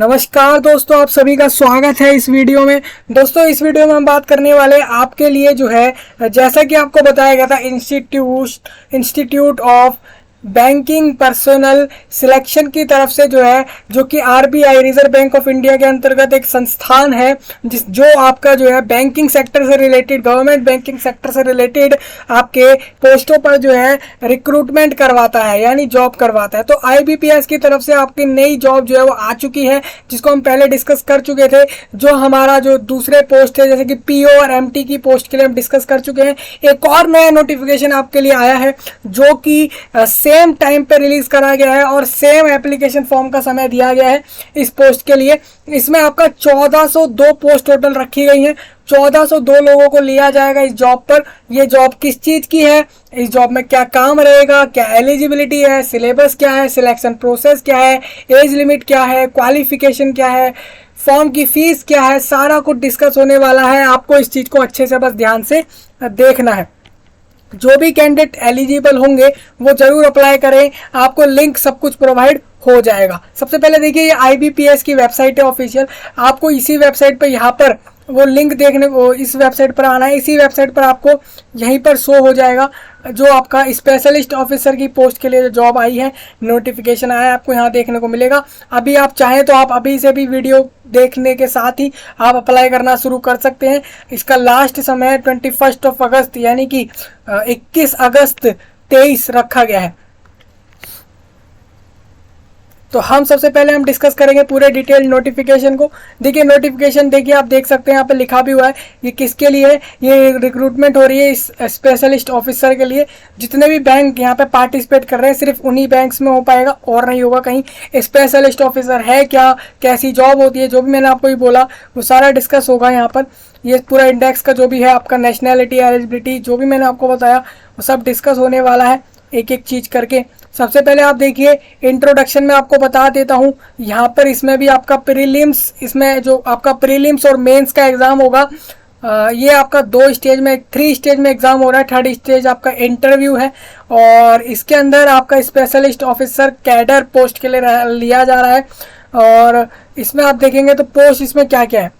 नमस्कार दोस्तों, आप सभी का स्वागत है इस वीडियो में। दोस्तों, इस वीडियो में हम बात करने वाले आपके लिए जो है, जैसा कि आपको बताया गया था, institute of banking personal selection की तरफ से जो है, जो कि RBI reserve bank of India के अंतर्गत एक संस्थान है जो आपका जो है बैंकिंग सेक्टर से रिलेटेड, गवर्नमेंट बैंकिंग सेक्टर से रिलेटेड आपके पोस्टों पर जो है रिक्रूटमेंट करवाता है, यानी जॉब करवाता है। तो आईबीपीएस की तरफ से आपकी नई जॉब जो है वो आ चुकी है, जिसको हम पहले डिस्कस कर चुके थे। जो हमारा जो दूसरे पोस्ट थे, जैसे कि पीओ और एमटी की पोस्ट के लिए हम डिस्कस कर चुके हैं। एक और नया नोटिफिकेशन आपके लिए आया है, जो कि सेम टाइम पे रिलीज करा गया है और सेम एप्लीकेशन फॉर्म का समय दिया गया है इस पोस्ट के लिए। इसमें आपका 1402 पोस्ट टोटल रखी गई है। 1402 लोगों को लिया जाएगा इस जॉब पर। ये जॉब किस चीज की है, इस जॉब में क्या काम रहेगा, क्या एलिजिबिलिटी है, सिलेबस क्या है, सिलेक्शन प्रोसेस क्या है, एज लिमिट क्या है, क्वालिफिकेशन क्या है, फॉर्म की फीस क्या है, सारा कुछ डिस्कस होने वाला है। आपको इस चीज को अच्छे से बस ध्यान से देखना है। जो भी कैंडिडेट एलिजिबल होंगे वो जरूर अप्लाई करें, आपको लिंक सब कुछ प्रोवाइड हो जाएगा। सबसे पहले देखिए, ये आईबीपीएस की वेबसाइट है ऑफिशियल। आपको इसी वेबसाइट पे यहाँ पर वो लिंक देखने को, इस वेबसाइट पर आना है। इसी वेबसाइट पर आपको यहीं पर शो हो जाएगा जो आपका स्पेशलिस्ट ऑफिसर की पोस्ट के लिए जो जॉब आई है, नोटिफिकेशन आया है, आपको यहाँ देखने को मिलेगा। अभी आप चाहें तो आप अभी से भी वीडियो देखने के साथ ही आप अप्लाई करना शुरू कर सकते हैं। इसका लास्ट समय 21 अगस्त यानी कि 21 अगस्त 23 रखा गया है। तो हम सबसे पहले हम डिस्कस करेंगे पूरे डिटेल नोटिफिकेशन को। देखिए नोटिफिकेशन, देखिए आप देख सकते हैं यहाँ पे लिखा भी हुआ है ये किसके लिए है। ये रिक्रूटमेंट हो रही है इस स्पेशलिस्ट ऑफिसर के लिए। जितने भी बैंक यहाँ पे पार्टिसिपेट कर रहे हैं सिर्फ उन्हीं बैंक्स में हो पाएगा और नहीं होगा कहीं। स्पेशलिस्ट ऑफिसर है क्या, कैसी जॉब होती है, जो भी मैंने आपको ही बोला वो सारा डिस्कस होगा यहाँ पर। ये पूरा इंडेक्स का जो भी है, आपका नेशनैलिटी, एलिजिबिलिटी, जो भी मैंने आपको बताया वो सब डिस्कस होने वाला है एक एक चीज करके। सबसे पहले आप देखिए, इंट्रोडक्शन में आपको बता देता हूँ यहाँ पर। इसमें भी आपका प्रीलिम्स, इसमें जो आपका प्रीलिम्स और मेंस का एग्जाम होगा, ये आपका 2 स्टेज में, 3 स्टेज में एग्जाम हो रहा है। 3rd स्टेज आपका इंटरव्यू है और इसके अंदर आपका स्पेशलिस्ट ऑफिसर कैडर पोस्ट के लिए लिया जा रहा है। और इसमें आप देखेंगे तो पोस्ट इसमें क्या क्या है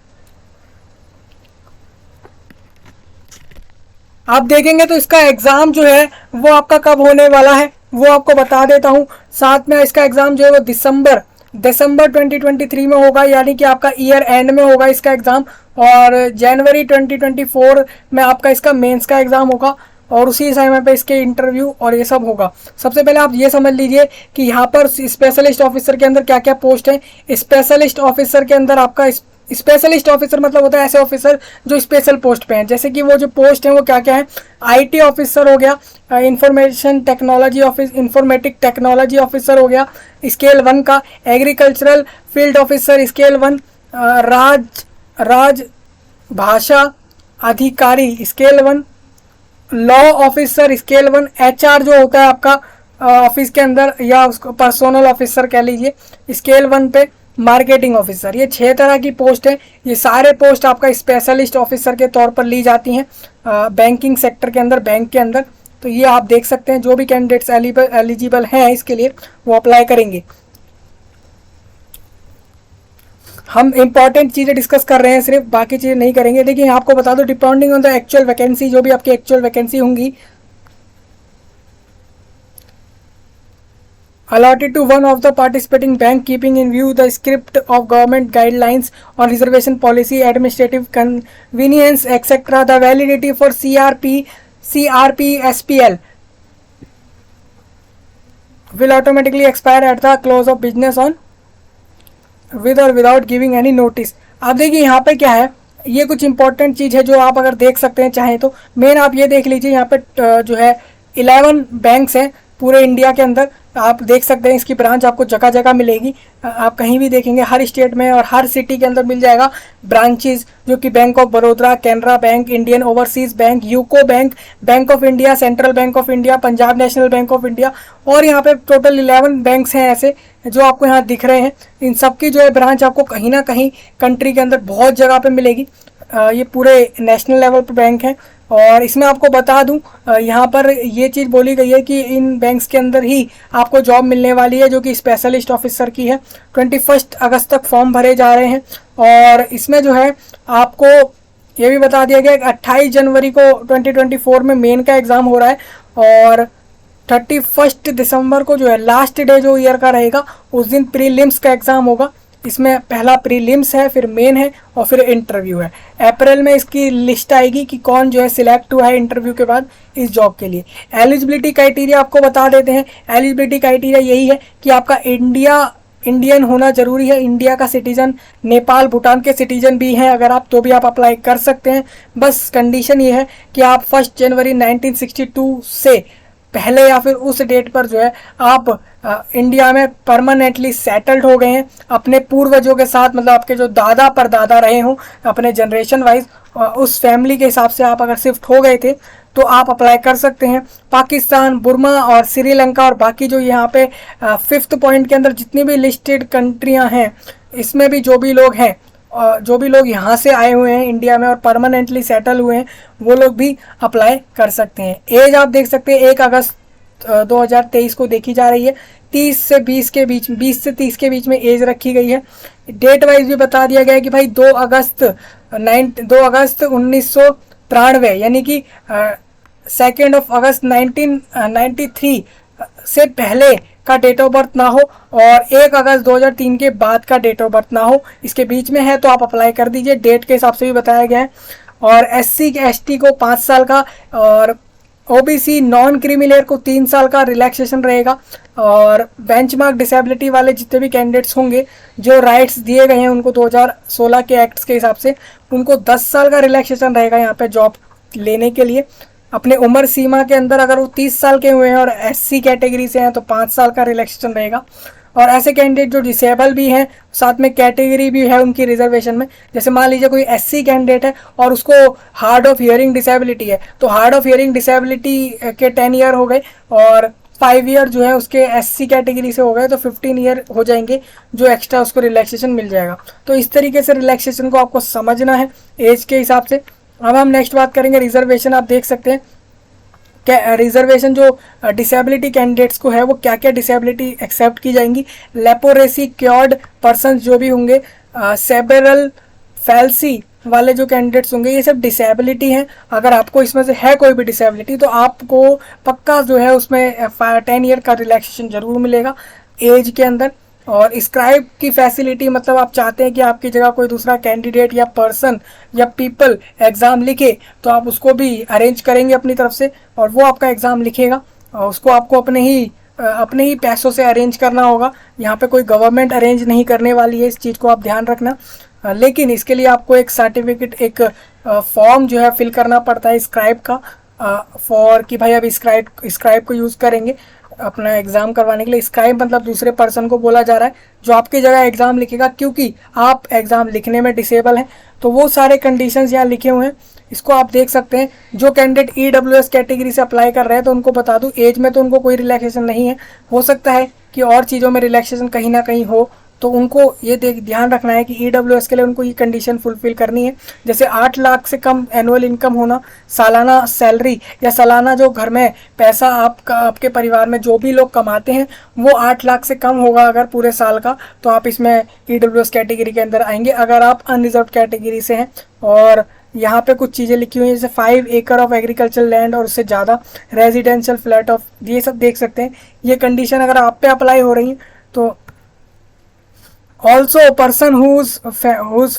आप देखेंगे तो इसका एग्जाम जो है वो आपका कब होने वाला है वो आपको बता देता हूँ। साथ में इसका एग्जाम जो है वो दिसंबर 2023 में होगा, यानी कि आपका ईयर एंड में होगा इसका एग्जाम। और जनवरी 2024 में आपका इसका मेंस का एग्जाम होगा और उसी समय पे इसके इंटरव्यू और ये सब होगा। सबसे पहले आप ये समझ लीजिए कि यहाँ पर स्पेशलिस्ट ऑफिसर के अंदर क्या क्या पोस्ट है। स्पेशलिस्ट ऑफिसर के अंदर आपका स्पेशलिस्ट ऑफिसर मतलब होता है ऐसे ऑफिसर जो स्पेशल पोस्ट पे हैं। जैसे कि वो जो पोस्ट है वो क्या क्या है, आईटी ऑफिसर हो गया, information technology informatic technology officer हो गया स्केल 1 का, एग्रीकल्चरल फील्ड ऑफिसर स्केल 1, राज भाषा अधिकारी scale 1, law officer scale 1, HR जो होता है आपका ऑफिस के अंदर या उसको पर्सनल ऑफिसर कह लीजिए स्केल 1 पे, मार्केटिंग ऑफिसर। ये 6 तरह की पोस्ट है। ये सारे पोस्ट आपका स्पेशलिस्ट ऑफिसर के तौर पर ली जाती हैं बैंकिंग सेक्टर के अंदर, बैंक के अंदर। तो ये आप देख सकते हैं, जो भी कैंडिडेट्स एलिजिबल हैं इसके लिए वो अप्लाई करेंगे। हम इंपॉर्टेंट चीज़ें डिस्कस कर रहे हैं, सिर्फ बाकी चीज़ें नहीं करेंगे। देखिए आपको बता दो, depending on the actual vacancy, जो भी आपकी एक्चुअल वैकेंसी होंगी, allotted to one of the participating bank, keeping in view the script of government guidelines on reservation policy, administrative convenience, etc. The validity for CRP SPL will automatically expire at the close of business on with or without giving any notice. अब देखिए यहाँ पे क्या है, ये कुछ important चीज़ है जो आप अगर देख सकते हैं चाहें तो। मेन आप ये देख लीजिए, यहाँ पे जो है 11 बैंक्स हैं पूरे इंडिया के अंदर। आप देख सकते हैं इसकी ब्रांच आपको जगह जगह मिलेगी। आप कहीं भी देखेंगे, हर स्टेट में और हर सिटी के अंदर मिल जाएगा ब्रांचेस, जो कि bank of Baroda, Canara bank, Indian overseas bank, UCO bank, bank of India, central bank of India, Punjab national bank of India, और यहाँ पे टोटल 11 बैंक्स हैं ऐसे जो आपको यहाँ दिख रहे हैं। इन सबकी जो है ब्रांच आपको कहीं ना कहीं कंट्री के अंदर बहुत जगह पे मिलेगी। ये पूरे नेशनल लेवल पर बैंक है और इसमें आपको बता दूं, यहाँ पर ये चीज़ बोली गई है कि इन बैंक्स के अंदर ही आपको जॉब मिलने वाली है, जो कि स्पेशलिस्ट ऑफिसर की है। 21 अगस्त तक फॉर्म भरे जा रहे हैं। और इसमें जो है आपको ये भी बता दिया गया कि 28 जनवरी को 2024 में मेन का एग्ज़ाम हो रहा है, और 31 दिसंबर को जो है लास्ट डे जो ईयर का रहेगा, उस दिन प्रीलिम्स का एग्ज़ाम होगा। इसमें पहला प्रीलिम्स है, फिर मेन है, और फिर इंटरव्यू है। अप्रैल में इसकी लिस्ट आएगी कि कौन जो है सिलेक्ट हुआ है इंटरव्यू के बाद इस जॉब के लिए। एलिजिबिलिटी क्राइटेरिया आपको बता देते हैं। एलिजिबिलिटी क्राइटेरिया यही है कि आपका इंडियन होना जरूरी है, इंडिया का सिटीजन, नेपाल भूटान के सिटीजन भी हैं अगर आप, तो भी आप अप्लाई कर सकते हैं। बस कंडीशन ये है कि आप 1 जनवरी 1962 से पहले या फिर उस डेट पर जो है आप इंडिया में परमानेंटली सेटल्ड हो गए हैं अपने पूर्वजों के साथ, मतलब आपके जो दादा परदादा रहे हों अपने जनरेशन वाइज, उस फैमिली के हिसाब से आप अगर शिफ्ट हो गए थे तो आप अप्लाई कर सकते हैं। पाकिस्तान, बुर्मा और श्रीलंका और बाकी जो यहाँ पे 5th पॉइंट के अंदर जितनी भी लिस्टेड कंट्रियाँ हैं, इसमें भी जो भी लोग हैं, जो भी लोग यहाँ से आए हुए हैं इंडिया में और परमानेंटली सेटल हुए हैं, वो लोग भी अप्लाई कर सकते हैं। एज आप देख सकते हैं 1 अगस्त 2023 को देखी जा रही है। 30 से 20 के बीच, 20 से 30 के बीच में एज रखी गई है। डेट वाइज भी बता दिया गया है कि भाई 2 अगस्त 1993 यानी कि 2 अगस्त 1993 से पहले का डेट ऑफ बर्थ ना हो और 1 अगस्त 2003 के बाद का डेट ऑफ बर्थ ना हो, इसके बीच में है तो आप अप्लाई कर दीजिए। डेट के हिसाब से भी बताया गया है। और SC ST को 5 साल का और OBC नॉन क्रीमिलेयर को 3 साल का रिलैक्सेशन रहेगा। और बेंचमार्क डिसेबिलिटी वाले जितने भी कैंडिडेट्स होंगे, जो राइट्स दिए गए हैं उनको 2016 के एक्ट्स के हिसाब से, उनको 10 साल का रिलैक्सेशन रहेगा यहाँ पे जॉब लेने के लिए। अपने उम्र सीमा के अंदर अगर वो 30 साल के हुए हैं और SC कैटेगरी से हैं तो 5 साल का रिलैक्सेशन रहेगा। और ऐसे कैंडिडेट जो डिसेबल भी हैं, साथ में कैटेगरी भी है उनकी रिजर्वेशन में, जैसे मान लीजिए कोई SC कैंडिडेट है और उसको हार्ड ऑफ हियरिंग डिसेबिलिटी है, तो हार्ड ऑफ हियरिंग डिसेबिलिटी के 10 ईयर हो गए और 5 ईयर जो है उसके SC कैटेगरी से हो गए, तो 15 ईयर हो जाएंगे जो एक्स्ट्रा उसको रिलैक्सेशन मिल जाएगा। तो इस तरीके से रिलैक्सेशन को आपको समझना है एज के हिसाब से। अब हम नेक्स्ट बात करेंगे रिजर्वेशन। आप देख सकते हैं क्या रिजर्वेशन जो डिसेबिलिटी कैंडिडेट्स को है वो क्या क्या डिसेबिलिटी एक्सेप्ट की जाएंगी। लेपोरेसी क्योर्ड पर्सन जो भी होंगे, सेरेब्रल पैल्सी वाले जो कैंडिडेट्स होंगे, ये सब डिसेबिलिटी हैं। अगर आपको इसमें से है कोई भी डिसेबिलिटी तो आपको पक्का जो है उसमें 10 ईयर का रिलैक्सेशन जरूर मिलेगा एज के अंदर। और स्क्राइब की फैसिलिटी, मतलब आप चाहते हैं कि आपकी जगह कोई दूसरा कैंडिडेट या पर्सन या पीपल एग्ज़ाम लिखे तो आप उसको भी अरेंज करेंगे अपनी तरफ से और वो आपका एग्ज़ाम लिखेगा और उसको आपको अपने ही पैसों से अरेंज करना होगा। यहाँ पे कोई गवर्नमेंट अरेंज नहीं करने वाली है, इस चीज़ को आप ध्यान रखना। लेकिन इसके लिए आपको एक सर्टिफिकेट, एक फॉर्म जो है फिल करना पड़ता है स्क्राइब का, फॉर कि भाई अब स्क्राइब को यूज़ करेंगे अपना एग्ज़ाम करवाने के लिए। स्क्राइब मतलब दूसरे पर्सन को बोला जा रहा है जो आपकी जगह एग्ज़ाम लिखेगा, क्योंकि आप एग्ज़ाम लिखने में डिसेबल हैं। तो वो सारे कंडीशंस यहाँ लिखे हुए हैं, इसको आप देख सकते हैं। जो कैंडिडेट EWS कैटेगरी से अप्लाई कर रहे हैं तो उनको बता दूं, एज में तो उनको कोई रिलैक्सेशन नहीं है। हो सकता है कि और चीज़ों में रिलैक्सेशन कहीं ना कहीं हो, तो उनको ये ध्यान रखना है कि EWS के लिए उनको ये कंडीशन फुलफिल करनी है। जैसे 8 लाख से कम एनुअल इनकम होना, सालाना सैलरी या सालाना जो घर में पैसा आपके परिवार में जो भी लोग कमाते हैं वो 8 लाख से कम होगा अगर पूरे साल का, तो आप इसमें EWS कैटेगरी के अंदर आएंगे। अगर आप अनरिजर्व कैटेगरी से हैं, और यहाँ पे कुछ चीज़ें लिखी हुई हैं जैसे 5 एकड़ ऑफ एग्रीकल्चर लैंड और उससे ज़्यादा, रेजिडेंशियल फ्लैट ऑफ, ये सब देख सकते हैं। ये कंडीशन अगर आप पे अप्लाई हो रही हैं तो also a person whose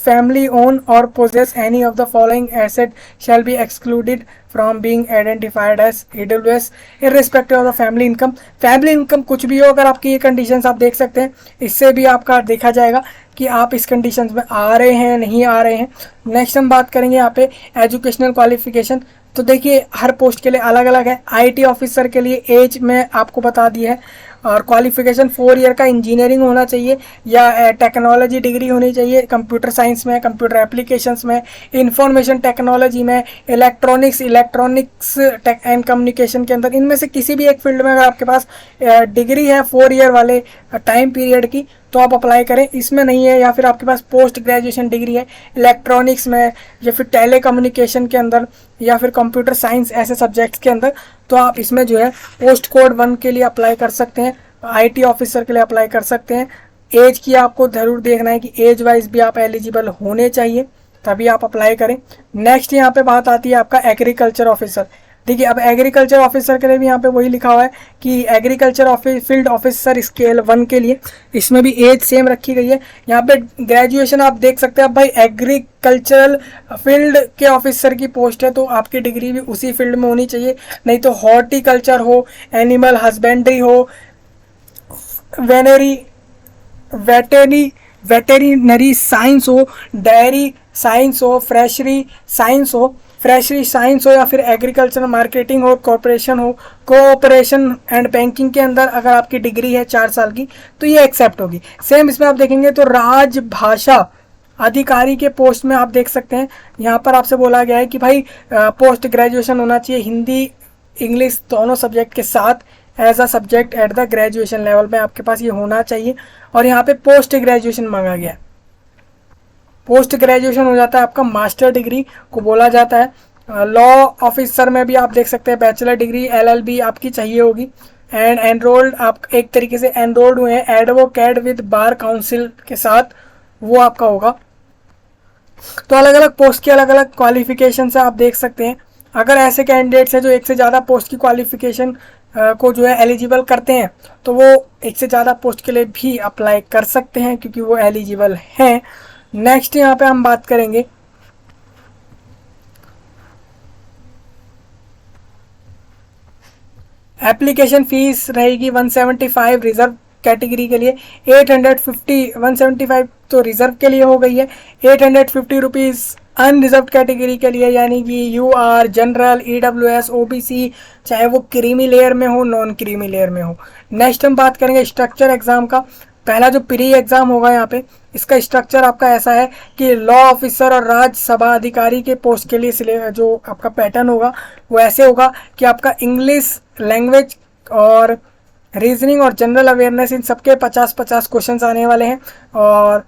family own or possess any of the following asset shall be excluded from being identified as EWS irrespective of the family income। Family income कुछ भी हो, अगर आपकी ये कंडीशंस आप देख सकते हैं, इससे भी आपका देखा जाएगा कि आप इस कंडीशंस में आ रहे हैं नहीं आ रहे हैं। नेक्स्ट हम बात करेंगे यहाँ पे एजुकेशनल क्वालिफिकेशन। तो देखिए हर पोस्ट के लिए अलग अलग है। IT ऑफिसर के लिए एज में आपको बता दिया है, और क्वालिफिकेशन 4 ईयर का इंजीनियरिंग होना चाहिए या टेक्नोलॉजी डिग्री होनी चाहिए, कंप्यूटर साइंस में, कंप्यूटर एप्लीकेशंस में, इंफॉर्मेशन टेक्नोलॉजी में, इलेक्ट्रॉनिक्स एंड कम्युनिकेशन के अंदर, इनमें से किसी भी एक फील्ड में अगर आपके पास डिग्री है 4 ईयर वाले टाइम पीरियड की, तो आप अप्लाई करें। इसमें नहीं है, या फिर आपके पास पोस्ट ग्रेजुएशन डिग्री है इलेक्ट्रॉनिक्स में, या फिर टेलीकम्युनिकेशन के अंदर, या फिर कंप्यूटर साइंस ऐसे सब्जेक्ट्स के अंदर, तो आप इसमें जो है पोस्ट कोड 1 के लिए अप्लाई कर सकते हैं, IT ऑफिसर के लिए अप्लाई कर सकते हैं। एज की आपको ज़रूर देखना है कि एज वाइज भी आप एलिजिबल होने चाहिए, तभी आप अप्लाई करें। नेक्स्ट यहाँ पे बात आती है आपका एग्रीकल्चर ऑफिसर। देखिए, अब एग्रीकल्चर ऑफिसर के लिए भी यहाँ पे वही लिखा हुआ है कि agriculture office field officer scale 1 के लिए, इसमें भी एज सेम रखी गई है। यहाँ पे ग्रेजुएशन आप देख सकते हैं। अब भाई एग्रीकल्चरल फील्ड के ऑफिसर की पोस्ट है तो आपकी डिग्री भी उसी फील्ड में होनी चाहिए, नहीं तो हॉर्टिकल्चर हो, एनिमल हस्बेंड्री हो, वेटेरिनरी साइंस हो, डेयरी साइंस हो, फ्रेशरी साइंस हो, या फिर एग्रीकल्चर मार्केटिंग हो, कॉर्पोरेशन हो, कोऑपरेशन एंड बैंकिंग के अंदर अगर आपकी डिग्री है 4 साल की तो ये एक्सेप्ट होगी। सेम इसमें आप देखेंगे तो राजभाषा अधिकारी के पोस्ट में आप देख सकते हैं, यहाँ पर आपसे बोला गया है कि भाई पोस्ट ग्रेजुएशन होना चाहिए हिंदी इंग्लिश दोनों सब्जेक्ट के साथ as a subject at the graduation level में आपके पास ये होना चाहिए। और यहाँ पे पोस्ट ग्रेजुएशन मांगा गया है। पोस्ट ग्रेजुएशन हो जाता है आपका मास्टर डिग्री को बोला जाता है। लॉ ऑफिसर में भी आप देख सकते हैं बैचलर डिग्री LLB आपकी चाहिए होगी। एंड एनरोल्ड, आप एक तरीके से एनरोल्ड हुए हैं एडवोकेट विद बार काउंसिल के साथ, वो आपका होगा। तो अलग अलग पोस्ट की अलग अलग क्वालिफिकेशन से आप देख सकते हैं। अगर ऐसे कैंडिडेट्स हैं जो एक से ज़्यादा पोस्ट की क्वालिफिकेशन को जो है एलिजिबल करते हैं तो वो एक से ज़्यादा पोस्ट के लिए भी अप्लाई कर सकते हैं क्योंकि वो एलिजिबल हैं। नेक्स्ट यहाँ पे हम बात करेंगे एप्लीकेशन फीस रहेगी 175 रिजर्व कैटेगरी के लिए, 850 175 तो रिजर्व के लिए हो गई है, 850 रुपीज़ अनरिजर्व कैटेगरी के लिए, यानी कि UR जनरल EWS OBC, चाहे वो क्रीमी लेयर में हो नॉन क्रीमी लेयर में हो। नेक्स्ट हम बात करेंगे स्ट्रक्चर एग्जाम का। पहला जो प्री एग्जाम होगा यहाँ पे, इसका स्ट्रक्चर आपका ऐसा है कि लॉ ऑफिसर और राज्यसभा अधिकारी के पोस्ट के लिए जो आपका पैटर्न होगा वो ऐसे होगा कि आपका इंग्लिश लैंग्वेज और रीजनिंग और जनरल अवेयरनेस इन सबके 50-50 क्वेश्चंस आने वाले हैं, और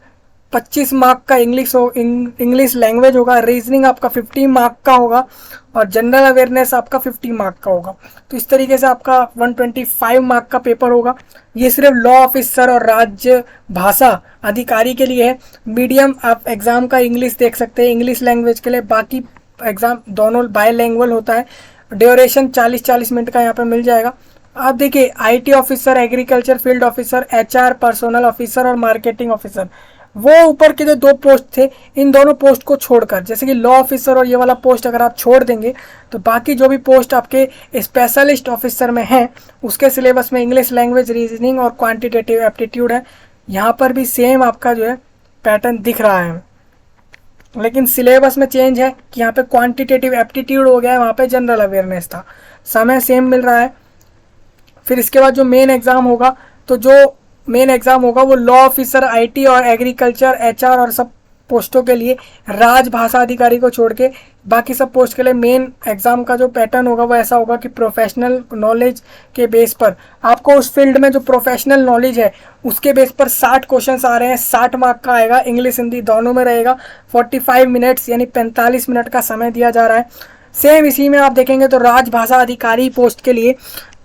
25 मार्क का इंग्लिश लैंग्वेज होगा, रीजनिंग आपका 50 मार्क का होगा, और जनरल अवेयरनेस आपका 50 मार्क का होगा। तो इस तरीके से आपका 125 मार्क का पेपर होगा। ये सिर्फ लॉ ऑफिसर और राज्य भाषा अधिकारी के लिए है। मीडियम आप एग्ज़ाम का इंग्लिश देख सकते हैं इंग्लिश लैंग्वेज के लिए, बाकी एग्ज़ाम दोनों बायलैंग्वेज होता है। ड्यूरेशन 40-40 मिनट का यहाँ पर मिल जाएगा। आप देखिए IT officer, agriculture field officer, HR personal officer और मार्केटिंग ऑफिसर, वो ऊपर के जो 2 पोस्ट थे, इन दोनों पोस्ट को छोड़कर, जैसे कि लॉ ऑफिसर और ये वाला पोस्ट अगर आप छोड़ देंगे तो बाकी जो भी पोस्ट आपके स्पेशलिस्ट ऑफिसर में हैं उसके सिलेबस में इंग्लिश लैंग्वेज, रीजनिंग और क्वांटिटेटिव एप्टीट्यूड है। यहाँ पर भी सेम आपका जो है पैटर्न दिख रहा है, लेकिन सिलेबस में चेंज है कि यहाँ पे क्वांटिटेटिव एप्टीट्यूड हो गया है, वहाँ पे जनरल अवेयरनेस था। समय सेम मिल रहा है। फिर इसके बाद जो मेन एग्ज़ाम होगा, तो जो मेन एग्ज़ाम होगा वो लॉ ऑफिसर, IT और एग्रीकल्चर, HR और सब पोस्टों के लिए, राजभाषा अधिकारी को छोड़ के बाकी सब पोस्ट के लिए मेन एग्ज़ाम का जो पैटर्न होगा वो ऐसा होगा कि प्रोफेशनल नॉलेज के बेस पर आपको उस फील्ड में जो प्रोफेशनल नॉलेज है उसके बेस पर 60 क्वेश्चंस आ रहे हैं, 60 मार्क का आएगा, इंग्लिश हिंदी दोनों में रहेगा। 45 मिनट्स यानी 45 मिनट का समय दिया जा रहा है। सेम इसी में आप देखेंगे तो राजभाषा अधिकारी पोस्ट के लिए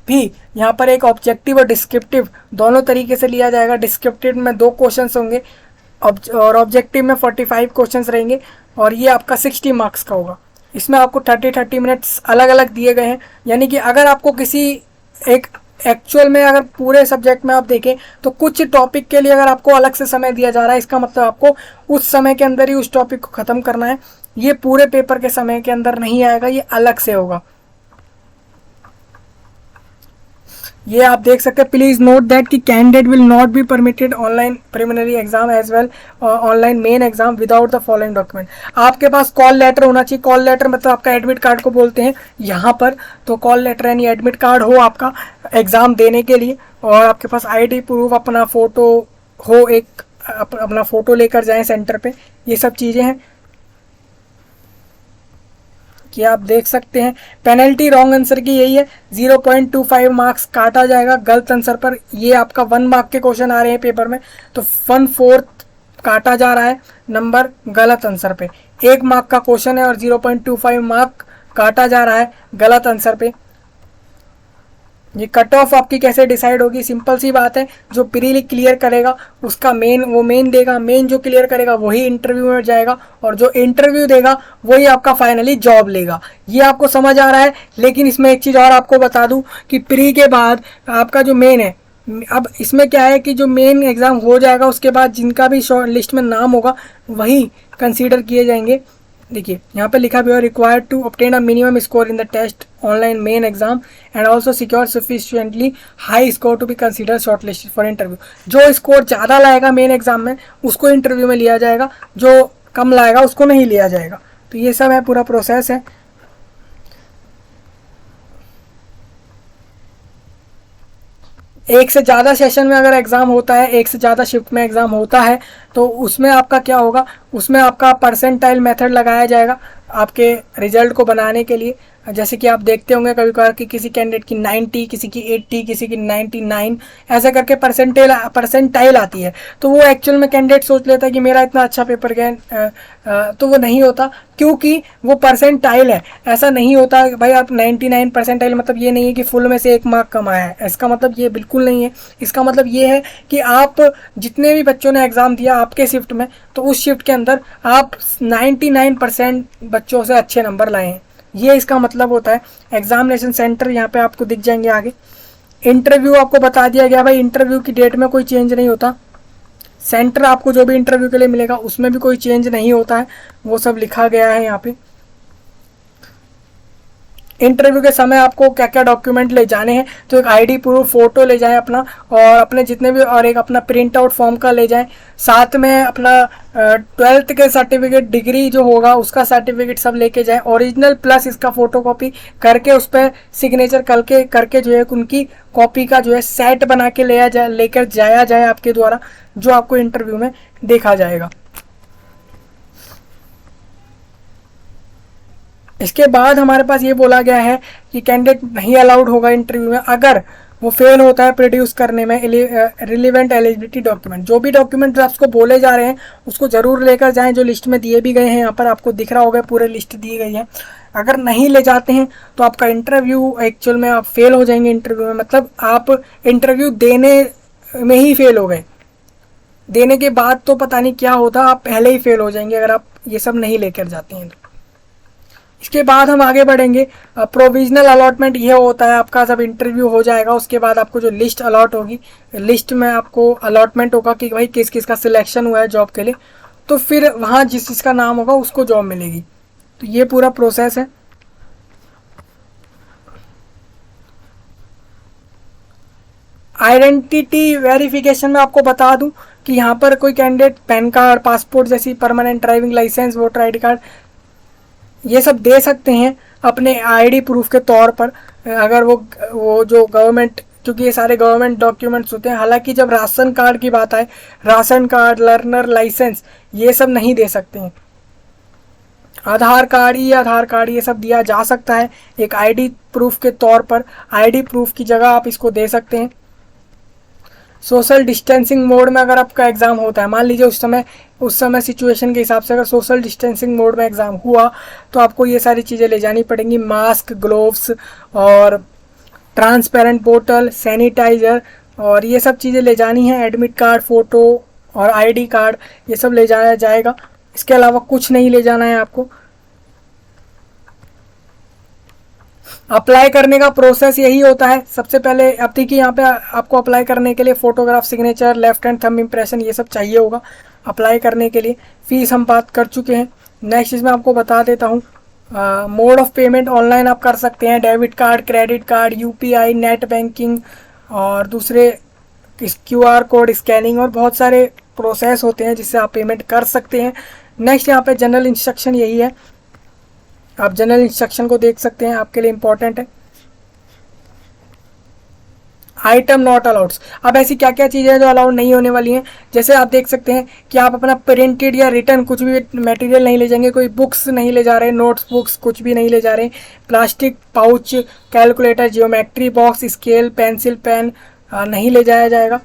भी यहाँ पर एक ऑब्जेक्टिव और डिस्क्रिप्टिव दोनों तरीके से लिया जाएगा। डिस्क्रिप्टिव में 2 क्वेश्चंस होंगे और ऑब्जेक्टिव में 45 क्वेश्चंस रहेंगे, और ये आपका 60 मार्क्स का होगा। इसमें आपको 30-30 मिनट्स अलग अलग दिए गए हैं, यानी कि अगर आपको किसी एक एक्चुअल में अगर पूरे सब्जेक्ट में आप देखें तो कुछ टॉपिक के लिए अगर आपको अलग से समय दिया जा रहा है, इसका मतलब आपको उस समय के अंदर ही उस टॉपिक को ख़त्म करना है। ये पूरे पेपर के समय के अंदर नहीं आएगा, ये अलग से होगा। ये आप देख सकते हैं। प्लीज नोट दैट कि candidate will not be permitted online preliminary exam as well online main exam without the following document. आपके पास कॉल लेटर होना चाहिए। कॉल लेटर मतलब आपका एडमिट कार्ड को बोलते हैं यहाँ पर, तो कॉल लेटर यानी एडमिट कार्ड हो आपका एग्जाम देने के लिए, और आपके पास ID प्रूफ, अपना फोटो हो, एक अपना फोटो लेकर जाएं सेंटर पे, ये सब चीज़ें हैं। कि आप देख सकते हैं पेनल्टी रॉन्ग आंसर की यही है, 0.25 मार्क्स काटा जाएगा गलत आंसर पर। ये आपका 1 मार्क के क्वेश्चन आ रहे हैं पेपर में, तो 1/4 काटा जा रहा है नंबर गलत आंसर पे। 1 मार्क का क्वेश्चन है और 0.25 मार्क काटा जा रहा है गलत आंसर पे। ये कट ऑफ आपकी कैसे डिसाइड होगी, सिंपल सी बात है, जो प्री क्लियर करेगा उसका मेन वो मेन देगा, मेन जो क्लियर करेगा वही इंटरव्यू में जाएगा, और जो इंटरव्यू देगा वही आपका फाइनली जॉब लेगा। ये आपको समझ आ रहा है। लेकिन इसमें एक चीज़ और आपको बता दूं कि प्री के बाद आपका जो मेन है, अब इसमें क्या है कि जो मेन एग्ज़ाम हो जाएगा उसके बाद जिनका भी शॉर्ट लिस्ट में नाम होगा वही कंसीडर किए जाएंगे। देखिए यहाँ पे लिखा भी है, required to obtain a minimum score in the test online main exam and also secure sufficiently high score to be consider short list for interview. जो स्कोर ज़्यादा लाएगा मेन एग्जाम में उसको इंटरव्यू में लिया जाएगा, जो कम लाएगा उसको नहीं लिया जाएगा। तो ये सब है, पूरा प्रोसेस है। एक से ज़्यादा सेशन में अगर एग्ज़ाम होता है, एक से ज़्यादा शिफ्ट में एग्ज़ाम होता है, तो उसमें आपका क्या होगा, उसमें आपका परसेंटाइल मेथड लगाया जाएगा आपके रिजल्ट को बनाने के लिए। जैसे कि आप देखते होंगे कभी कभार कि किसी कैंडिडेट की 90, किसी की 80, किसी की 99, ऐसा करके परसेंटाइल आती है। तो वो एक्चुअल में कैंडिडेट सोच लेता है कि मेरा इतना अच्छा पेपर गया, तो वो नहीं होता, क्योंकि वो परसेंटाइल है। ऐसा नहीं होता भाई, आप 99 परसेंटाइल मतलब ये नहीं है कि फुल में से 1 मार्क कम आया है, इसका मतलब ये बिल्कुल नहीं है। इसका मतलब ये है कि आप जितने भी बच्चों ने एग्ज़ाम दिया आपके शिफ्ट में, तो उस शिफ्ट के अंदर आप 99% बच्चों से अच्छे नंबर लाए हैं, ये इसका मतलब होता है। एग्जामिनेशन सेंटर यहाँ पे आपको दिख जाएंगे आगे। इंटरव्यू आपको बता दिया गया भाई, इंटरव्यू की डेट में कोई चेंज नहीं होता। सेंटर आपको जो भी इंटरव्यू के लिए मिलेगा उसमें भी कोई चेंज नहीं होता है, वो सब लिखा गया है यहाँ पे। इंटरव्यू के समय आपको क्या क्या डॉक्यूमेंट ले जाने हैं, तो एक आईडी प्रूफ, फोटो ले जाएं अपना, और अपने जितने भी, और एक अपना प्रिंट आउट फॉर्म का ले जाएं, साथ में अपना 12th के सर्टिफिकेट, डिग्री जो होगा उसका सर्टिफिकेट सब लेके जाएं, ओरिजिनल प्लस इसका फोटोकॉपी करके उस पर सिग्नेचर करके जो है उनकी कॉपी का जो है सेट बना के लेकर जाया जाए आपके द्वारा, जो आपको इंटरव्यू में देखा जाएगा। इसके बाद हमारे पास ये बोला गया है कि कैंडिडेट नहीं अलाउड होगा इंटरव्यू में अगर वो फेल होता है प्रोड्यूस करने में रिलेवेंट एलिजिबिलिटी डॉक्यूमेंट। जो भी डॉक्यूमेंट आपको बोले जा रहे हैं उसको ज़रूर लेकर जाएं, जो लिस्ट में दिए भी गए हैं, यहाँ पर आपको दिख रहा होगा पूरे लिस्ट दी गई है। अगर नहीं ले जाते हैं तो आपका इंटरव्यू एक्चुअल में आप फेल हो जाएंगे इंटरव्यू में, मतलब आप इंटरव्यू देने में ही फेल हो गए, देने के बाद तो पता नहीं क्या होता, आप पहले ही फेल हो जाएंगे अगर आप ये सब नहीं लेकर जाते हैं। इसके बाद हम आगे बढ़ेंगे। प्रोविजनल अलॉटमेंट ये होता है आपका, जब इंटरव्यू हो जाएगा उसके बाद आपको जो लिस्ट अलॉट होगी, लिस्ट में आपको अलॉटमेंट होगा कि भाई किस किस का सिलेक्शन हुआ है जॉब के लिए, तो फिर वहाँ जिस जिसका नाम होगा उसको जॉब मिलेगी। तो ये पूरा प्रोसेस है। आइडेंटिटी वेरिफिकेशन में आपको बता दूं कि यहाँ पर कोई कैंडिडेट पैन कार्ड, पासपोर्ट जैसी permanent driving licence, voter ID card ये सब दे सकते हैं अपने आईडी प्रूफ के तौर पर, अगर वो जो गवर्नमेंट, क्योंकि ये सारे गवर्नमेंट डॉक्यूमेंट्स होते हैं। हालांकि जब राशन कार्ड की बात आए, राशन कार्ड, लर्नर लाइसेंस ये सब नहीं दे सकते हैं। आधार कार्ड ये सब दिया जा सकता है एक आईडी प्रूफ के तौर पर। आईडी प्रूफ की जगह आप इसको दे सकते हैं। सोशल डिस्टेंसिंग मोड में अगर आपका एग्ज़ाम होता है, मान लीजिए उस समय सिचुएशन के हिसाब से अगर सोशल डिस्टेंसिंग मोड में एग्ज़ाम हुआ तो आपको ये सारी चीज़ें ले जानी पड़ेंगी, मास्क, ग्लोव्स और ट्रांसपेरेंट बोतल, सैनिटाइज़र और ये सब चीज़ें ले जानी है। एडमिट कार्ड, फ़ोटो और आईडी कार्ड ये सब ले जाया जाएगा। इसके अलावा कुछ नहीं ले जाना है आपको। अप्लाई करने का प्रोसेस यही होता है। सबसे पहले अब देखिए यहाँ पे आपको अप्लाई करने के लिए photograph, signature, left hand thumb impression ये सब चाहिए होगा अप्लाई करने के लिए। फ़ीस हम बात कर चुके हैं। नेक्स्ट इसमें आपको बता देता हूँ, मोड ऑफ पेमेंट ऑनलाइन आप कर सकते हैं, debit card, credit card, UPI, net banking और दूसरे QR कोड स्कैनिंग और बहुत सारे प्रोसेस होते हैं जिससे आप पेमेंट कर सकते हैं। नेक्स्ट यहाँ पे जनरल इंस्ट्रक्शन यही है, आप जनरल इंस्ट्रक्शन को देख सकते हैं, आपके लिए इम्पोर्टेंट है। Item not allowed. अब ऐसी क्या क्या चीज़ें हैं जो अलाउड नहीं होने वाली हैं, जैसे आप देख सकते हैं कि आप अपना प्रिंटेड या रिटर्न कुछ भी मटेरियल नहीं ले जाएंगे, कोई बुक्स नहीं ले जा रहे, नोट्स बुक्स कुछ भी नहीं ले जा रहे, plastic pouch, calculator, geometry box, scale, pencil, pen नहीं ले जाया जाएगा,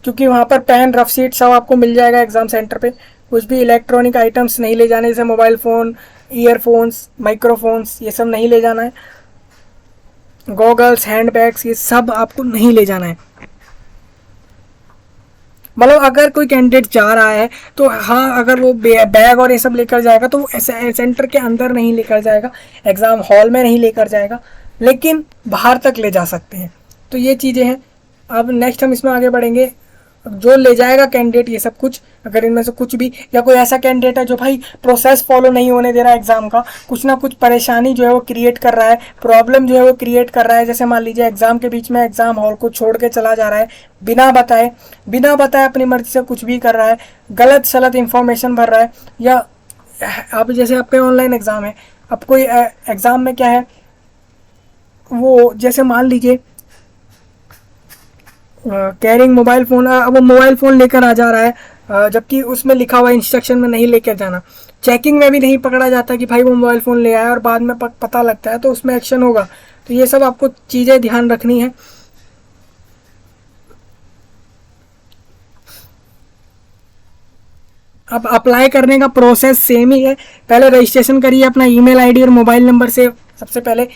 क्योंकि वहाँ पर पेन, रफ शीट सब आपको मिल जाएगा एग्ज़ाम सेंटर पे। कुछ भी इलेक्ट्रॉनिक आइटम्स नहीं ले जाने, जैसे मोबाइल फ़ोन, ईयरफोन्स, माइक्रोफोन्स, ये सब नहीं ले जाना है। गॉगल्स, हैंड बैग्स, ये सब आपको नहीं ले जाना है। मतलब अगर कोई कैंडिडेट जा रहा है तो हाँ, अगर वो बैग और ये सब लेकर जाएगा तो वो सेंटर के अंदर नहीं लेकर जाएगा, एग्ज़ाम हॉल में नहीं लेकर जाएगा, लेकिन बाहर तक ले जा सकते हैं। तो ये चीज़ें हैं। अब नेक्स्ट हम इसमें आगे बढ़ेंगे, जो ले जाएगा कैंडिडेट ये सब कुछ, अगर इनमें से कुछ भी, या कोई ऐसा कैंडिडेट है जो भाई प्रोसेस फॉलो नहीं होने दे रहा है एग्ज़ाम का, कुछ ना कुछ परेशानी जो है वो क्रिएट कर रहा है, प्रॉब्लम जो है वो क्रिएट कर रहा है, जैसे मान लीजिए एग्ज़ाम के बीच में एग्ज़ाम हॉल को छोड़ के चला जा रहा है, बिना बताए अपनी मर्जी से कुछ भी कर रहा है, गलत सलत इंफॉर्मेशन भर रहा है, या अब जैसे आपके ऑनलाइन एग्ज़ाम है, अब कोई एग्ज़ाम में क्या है, वो जैसे मान लीजिए कैरिंग मोबाइल फ़ोन, अब वो मोबाइल फ़ोन लेकर आ जा रहा है, जबकि उसमें लिखा हुआ इंस्ट्रक्शन में नहीं लेकर जाना, चेकिंग में भी नहीं पकड़ा जाता कि भाई वो मोबाइल फ़ोन ले आया और बाद में पता लगता है तो उसमें एक्शन होगा। तो ये सब आपको चीज़ें ध्यान रखनी है। अब अप्लाई करने का प्रोसेस सेम ही है, पहले रजिस्ट्रेशन करिए अपना ईमेल आईडी और मोबाइल नंबर से, सबसे पहले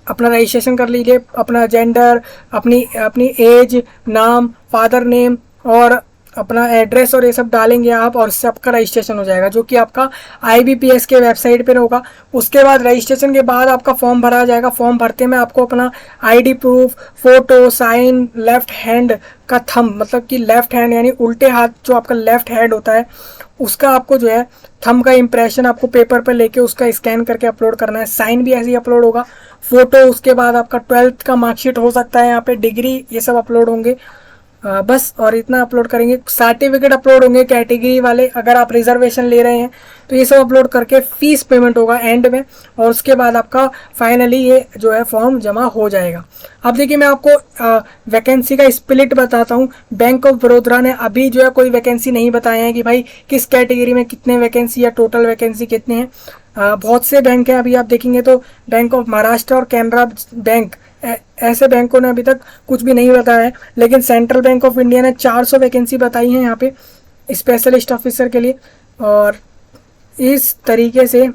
अपना रजिस्ट्रेशन कर लीजिए, अपना जेंडर, अपनी एज, नाम, फादर नेम और अपना एड्रेस और ये सब डालेंगे आप, और इससे आपका रजिस्ट्रेशन हो जाएगा, जो कि आपका IBPS के वेबसाइट पर होगा। उसके बाद रजिस्ट्रेशन के बाद आपका फॉर्म भरा जाएगा। फॉर्म भरते में आपको अपना ID proof, photo, sign, left hand का थंब, मतलब कि लेफ़्ट हैंड यानी उल्टे हाथ जो आपका लेफ़्ट हैंड होता है उसका आपको जो है थंब का इम्प्रेशन आपको पेपर पर लेके उसका स्कैन करके अपलोड करना है। साइन भी ऐसे ही अपलोड होगा। फ़ोटो, उसके बाद आपका 12th का मार्कशीट हो सकता है, यहाँ पे डिग्री, ये सब अपलोड होंगे। बस और इतना अपलोड करेंगे। सर्टिफिकेट अपलोड होंगे कैटेगरी वाले, अगर आप रिजर्वेशन ले रहे हैं तो ये सब अपलोड करके फीस पेमेंट होगा एंड में, और उसके बाद आपका फाइनली ये जो है फॉर्म जमा हो जाएगा। अब देखिए मैं आपको वैकेंसी का स्प्लिट बताता हूँ। बैंक ऑफ बड़ौदा ने अभी जो है कोई वैकेंसी नहीं बताए हैं कि भाई किस कैटेगरी में कितने वैकेंसी या टोटल वैकेंसी कितने हैं। बहुत से बैंक हैं, अभी आप देखेंगे तो बैंक ऑफ महाराष्ट्र और कैनरा बैंक, ऐसे बैंकों ने अभी तक कुछ भी नहीं बताया है, लेकिन सेंट्रल बैंक ऑफ इंडिया ने 400 वैकेंसी बताई है यहाँ पे स्पेशलिस्ट ऑफिसर के लिए। और इस तरीके से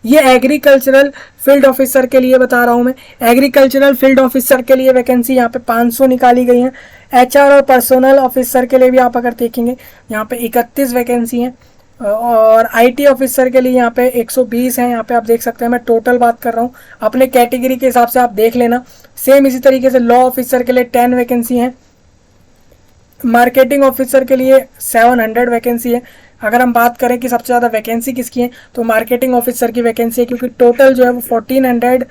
ये एग्रीकल्चरल फील्ड ऑफिसर के लिए बता रहा हूँ मैं। एग्रीकल्चरल फील्ड ऑफिसर के लिए वैकेंसी यहाँ पे 500 निकाली गई हैं। HR और पर्सनल ऑफिसर के लिए भी आप अगर देखेंगे यहाँ पे 31 वैकेंसी हैं, और IT ऑफिसर के लिए यहाँ पे 120 हैं। यहाँ पे आप देख सकते हैं, मैं टोटल बात कर रहा हूँ, अपने कैटेगरी के हिसाब से आप देख लेना। सेम इसी तरीके से लॉ ऑफिसर के लिए 10 वैकेंसी हैं। मार्केटिंग ऑफिसर के लिए 700 वैकेंसी है। अगर हम बात करें कि सबसे ज़्यादा वैकेंसी किसकी है, तो मार्केटिंग ऑफिसर की वैकेंसी है, क्योंकि टोटल जो है वो 1400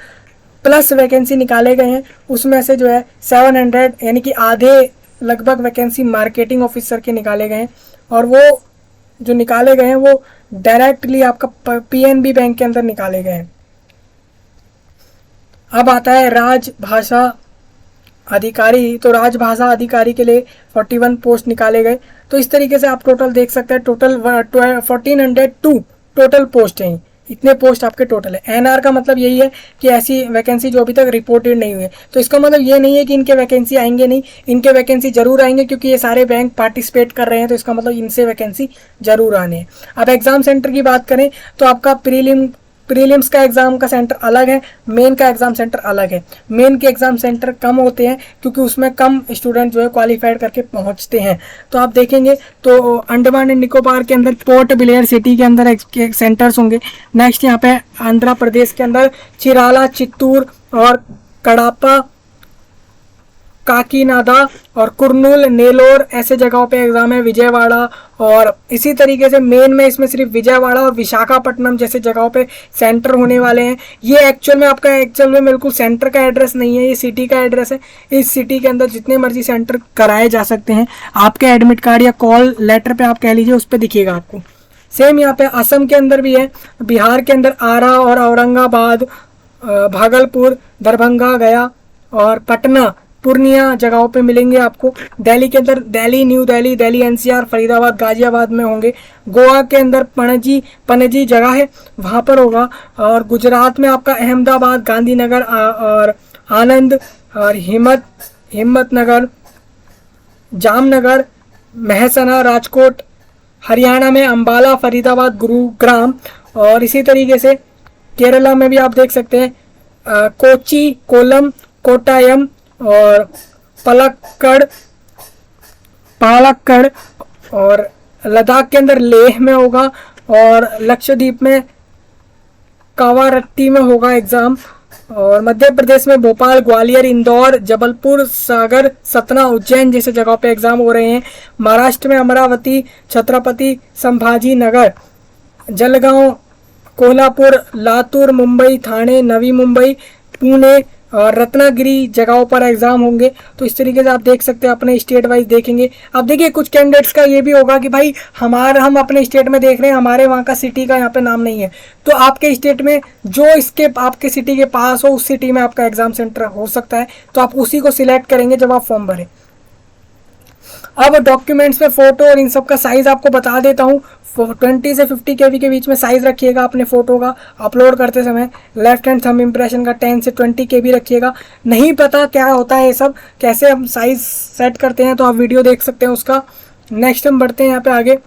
प्लस वैकेंसी निकाले गए हैं। उसमें से जो है 700 यानी कि आधे लगभग वैकेंसी मार्केटिंग ऑफिसर के निकाले गए हैं, और वो जो निकाले गए हैं वो डायरेक्टली आपका PNB बैंक के अंदर निकाले गए हैं। अब आता है राजभाषा अधिकारी, तो राजभाषा अधिकारी के लिए 41 पोस्ट निकाले गए। तो इस तरीके से आप टोटल देख सकते हैं, टोटल 1402 टोटल पोस्ट हैं। इतने पोस्ट आपके टोटल है। NR का मतलब यही है कि ऐसी वैकेंसी जो अभी तक रिपोर्टेड नहीं हुई है। तो इसका मतलब ये नहीं है कि इनके वैकेंसी आएंगे नहीं, इनके वैकेंसी जरूर आएंगे, क्योंकि ये सारे बैंक पार्टिसिपेट कर रहे हैं, तो इसका मतलब इनसे वैकेंसी जरूर आने हैं। अब एग्जाम सेंटर की बात करें तो आपका प्रीलिम्स का एग्ज़ाम का सेंटर अलग है, मेन का एग्ज़ाम सेंटर अलग है। मेन के एग्ज़ाम सेंटर कम होते हैं क्योंकि उसमें कम स्टूडेंट जो है क्वालिफाइड करके पहुंचते हैं। तो आप देखेंगे तो अंडमान एंड निकोबार के अंदर पोर्ट ब्लेयर सिटी के अंदर सेंटर्स होंगे। नेक्स्ट यहाँ पे आंध्र प्रदेश के अंदर चिराला, चित्तूर और कड़ापा, काकीनाडा और कुर्नूल, नेलोर ऐसे जगहों पे एग्ज़ाम है। विजयवाड़ा, और इसी तरीके से मेन में इसमें सिर्फ विजयवाड़ा और विशाखापट्टनम जैसे जगहों पे सेंटर होने वाले हैं। ये एक्चुअल में बिल्कुल सेंटर का एड्रेस नहीं है, ये सिटी का एड्रेस है। इस सिटी के अंदर जितने मर्जी सेंटर कराए जा सकते हैं। आपके एडमिट कार्ड या कॉल लेटर पे आप कह लीजिए, उस पर दिखेगा आपको सेम यहाँ पे असम के अंदर भी है, बिहार के अंदर आरा और औरंगाबाद, भागलपुर, दरभंगा, गया और पटना, पूर्णिया जगहों पे मिलेंगे आपको। दिल्ली के अंदर दिल्ली, न्यू दिल्ली, दिल्ली एनसीआर, फरीदाबाद, गाजियाबाद में होंगे। गोवा के अंदर पणजी जगह है, वहाँ पर होगा। और गुजरात में आपका अहमदाबाद, गांधीनगर और आनंद और हिम्मतनगर, जामनगर, महसाना, राजकोट। हरियाणा में अंबाला, फरीदाबाद, गुरुग्राम। और इसी तरीके से केरला में भी आप देख सकते हैं कोची, कोलम, कोट्टायम और पालक्कड़। और लद्दाख के अंदर लेह में होगा और लक्षद्वीप में कावारत्ती में होगा एग्ज़ाम। और मध्य प्रदेश में भोपाल, ग्वालियर, इंदौर, जबलपुर, सागर, सतना, उज्जैन जैसे जगहों पे एग्ज़ाम हो रहे हैं। महाराष्ट्र में अमरावती, छत्रपति संभाजी नगर, जलगांव, कोल्हापुर, लातूर, मुंबई, ठाणे, नवी मुंबई, पुणे और रत्नागिरी जगहों पर एग्जाम होंगे। तो इस तरीके से आप देख सकते हैं, अपने स्टेट वाइज देखेंगे। अब देखिए कुछ कैंडिडेट्स का ये भी होगा कि भाई हम अपने स्टेट में देख रहे हैं, हमारे वहाँ का सिटी का यहाँ पे नाम नहीं है, तो आपके स्टेट में जो आपके सिटी के पास हो उस सिटी में आपका एग्जाम सेंटर हो सकता है, तो आप उसी को सिलेक्ट करेंगे जब आप फॉर्म भरें। अब डॉक्यूमेंट्स में फोटो और इन सब का साइज आपको बता देता हूँ। 20 से 50 KB के बीच में साइज रखिएगा अपने फोटो का अपलोड करते समय। लेफ्ट हैंड थंब इम्प्रेशन का 10 से 20 KB रखिएगा। नहीं पता क्या होता है ये सब, कैसे हम साइज सेट करते हैं, तो आप वीडियो देख सकते हैं उसका। नेक्स्ट हम बढ़ते हैं यहाँ पे आगे।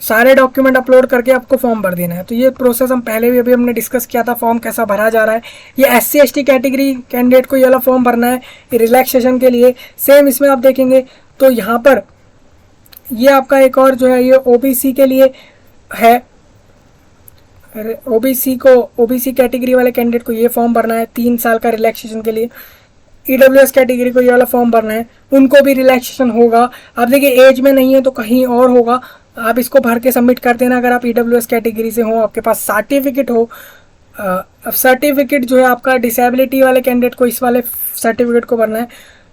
सारे डॉक्यूमेंट अपलोड करके आपको फॉर्म भर देना है। तो ये प्रोसेस हम पहले भी अभी हमने डिस्कस किया था, फॉर्म कैसा भरा जा रहा है। ये SC ST कैटेगरी कैंडिडेट को ये वाला फॉर्म भरना है रिलैक्सेशन के लिए। सेम इसमें आप देखेंगे तो यहाँ पर ये आपका एक और जो है ये OBC के लिए है। OBC कैटेगरी वाले कैंडिडेट को ये फॉर्म भरना है 3 साल का रिलैक्सेशन के लिए। EWS कैटेगरी को ये वाला फॉर्म भरना है, उनको भी रिलैक्सेशन होगा। अब देखिए एज में नहीं है तो कहीं और होगा, आप इसको भर के सबमिट कर देना। अगर आप EWS कैटेगरी से हो, आपके पास सर्टिफिकेट हो। अब सर्टिफिकेट जो है आपका डिसेबिलिटी वाले कैंडिडेट को इस वाले सर्टिफिकेट को भरना है,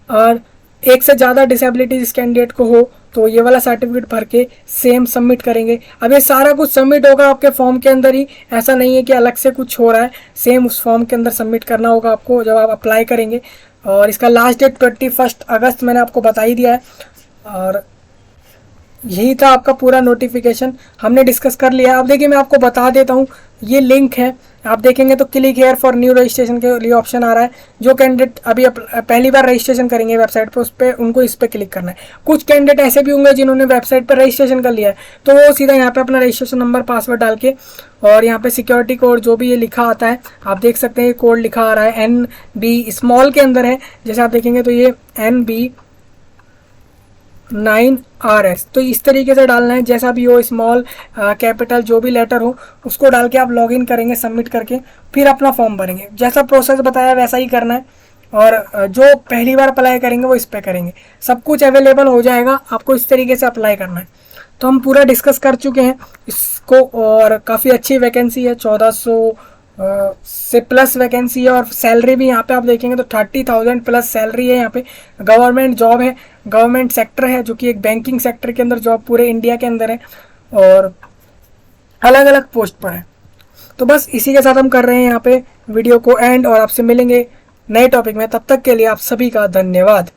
और एक से ज़्यादा डिसेबिलिटी जिस कैंडिडेट को हो तो ये वाला सर्टिफिकेट भर के सेम सबमिट करेंगे। अब ये सारा कुछ सबमिट होगा आपके फॉर्म के अंदर ही, ऐसा नहीं है कि अलग से कुछ हो रहा है, सेम उस फॉर्म के अंदर सबमिट करना होगा आपको जब आप अप्लाई करेंगे। और इसका लास्ट डेट 21 अगस्त मैंने आपको बता ही दिया है। और यही था आपका पूरा नोटिफिकेशन, हमने डिस्कस कर लिया। अब देखिए मैं आपको बता देता हूँ, ये लिंक है, आप देखेंगे तो click here for new registration के लिए ऑप्शन आ रहा है। जो कैंडिडेट अभी पहली बार रजिस्ट्रेशन करेंगे वेबसाइट पर, उस पर उनको इस पर क्लिक करना है। कुछ कैंडिडेट ऐसे भी होंगे जिन्होंने वेबसाइट पर रजिस्ट्रेशन कर लिया है, तो वो सीधा यहाँ पे अपना रजिस्ट्रेशन नंबर, पासवर्ड डाल के और यहाँ पे सिक्योरिटी कोड जो भी ये लिखा आता है आप देख सकते हैं, ये कोड लिखा आ रहा है NB स्मॉल के अंदर है। जैसे आप देखेंगे तो ये NB9RS, तो इस तरीके से डालना है, जैसा भी हो, स्मॉल कैपिटल जो भी लेटर हो उसको डाल के आप लॉगिन करेंगे, सबमिट करके फिर अपना फॉर्म भरेंगे। जैसा प्रोसेस बताया वैसा ही करना है, और जो पहली बार अप्लाई करेंगे वो इस पर करेंगे। सब कुछ अवेलेबल हो जाएगा, आपको इस तरीके से अप्लाई करना है। तो हम पूरा डिस्कस कर चुके हैं इसको, और काफ़ी अच्छी वैकेंसी है, 1400 से प्लस वैकेंसी है। और सैलरी भी यहाँ पे आप देखेंगे तो 30,000 प्लस सैलरी है। यहाँ पे गवर्नमेंट जॉब है, गवर्नमेंट सेक्टर है, जो कि एक बैंकिंग सेक्टर के अंदर जॉब पूरे इंडिया के अंदर है, और अलग अलग पोस्ट पर है। तो बस इसी के साथ हम कर रहे हैं यहाँ पे वीडियो को एंड, और आपसे मिलेंगे नए टॉपिक में। तब तक के लिए आप सभी का धन्यवाद।